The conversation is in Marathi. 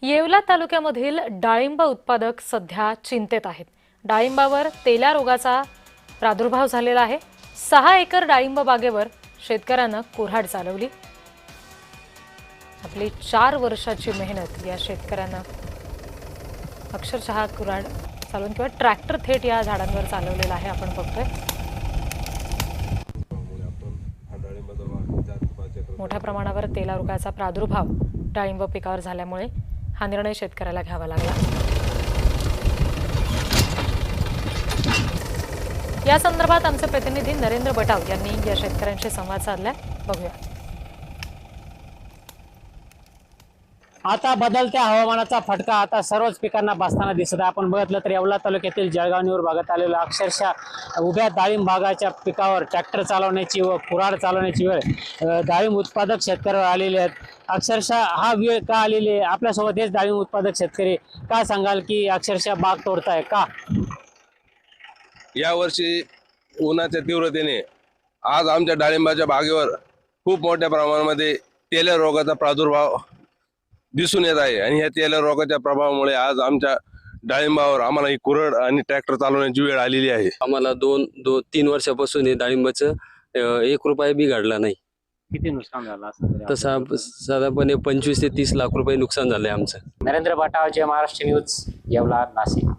येवला तालुक्यामधील डाळिंब उत्पादक सध्या चिंतेत आहेत। डाळिंबावर तेल्या रोगाचा प्रादुर्भाव झालेला आहे। 6 एकर डाळिंब बागेवर शेतकऱ्यांना कुऱ्हाड चालवली। आपली 4 वर्षाची मेहनत या शेतकऱ्यांना अक्षरशः कुऱ्हाड चालवून किंवा ट्रॅक्टर थेट या झाडांवर चालवलेला आहे। आपण बघतोय मोठ्या प्रमाणावर तेला रोगाचा प्रादुर्भाव डाळिंब पिकावर झाल्यामुळे हा निर्णय शेतकऱ्याला घ्यावा लागला। या संदर्भात आमचे प्रतिनिधी नरेंद्र बटाव यांनी या शेतकऱ्यांशी संवाद साधलाय। बघूया। आता बदलत्या हवामानाचा फटका आता सर्वच पिकांना बसताना दिसत आहे। आपण बघितलं तर येवला तालुक्यातील जळगावनीवर भागात आलेला अक्षरशः उभ्या डाळिंब बागाच्या पिकावर ट्रॅक्टर चालवण्याची व कुऱ्हाड चालवण्याची वेळ डाळिंब उत्पादक शेतकऱ्यावर आलेले आहेत। अक्षरशः हा वेळ का आलेली आहे? आपल्यासोबत हेच डाळिंब उत्पादक शेतकरी, काय सांगाल की अक्षरशः बाग तोडताय का? यावर्षी उन्हाच्या तीव्रतेने आज आमच्या डाळिंबाच्या बागेवर खूप मोठ्या प्रमाणामध्ये तेल्या रोगाचा प्रादुर्भाव दिसून येत आहे आणि या तेल्या रोगाच्या प्रभावामुळे आज आमच्या डाळिंबावर आम्हाला ही कुऱ्हाड आणि ट्रॅक्टर चालवण्याची वेळ आलेली आहे। आम्हाला 3 वर्षापासून हे डाळिंबाचं 1 रुपया बी घडला नाही। किती नुकसान झालं असं? तसा साधारणपणे 25 ते 30 लाख रुपये नुकसान झालंय आमचं। नरेंद्र बटाव, महाराष्ट्र न्यूज, येवला, नाशिक।